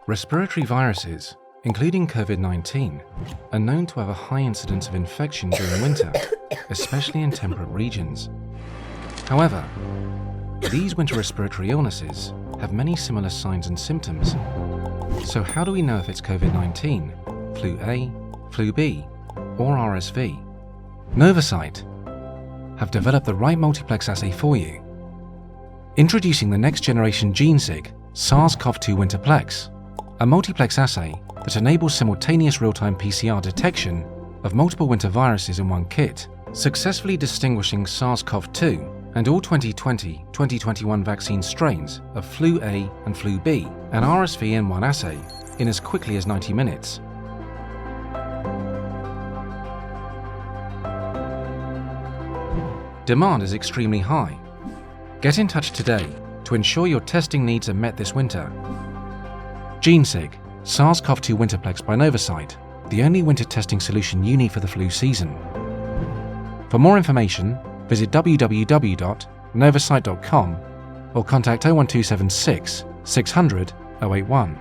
Respiratory viruses, including COVID-19, are known to have a high incidence of infection during winter, especially in temperate regions. However, these winter respiratory illnesses have many similar signs and symptoms. So how do we know if it's COVID-19, flu A, flu B, or RSV? Novacyt have developed the right multiplex assay for you. Introducing the next generation GeneSig SARS-CoV-2 Winterplex, a multiplex assay that enables simultaneous real-time PCR detection of multiple winter viruses in one kit, successfully distinguishing SARS-CoV-2 and all 2020-2021 vaccine strains of flu A and flu B and RSV in one assay in as quickly as 90 minutes. Demand is extremely high. Get in touch today to ensure your testing needs are met this winter. GeneSig SARS-CoV-2 Winterplex by Novacyt, the only winter testing solution you need for the flu season. For more information, visit www.novacyt.com or contact 01276 600 081.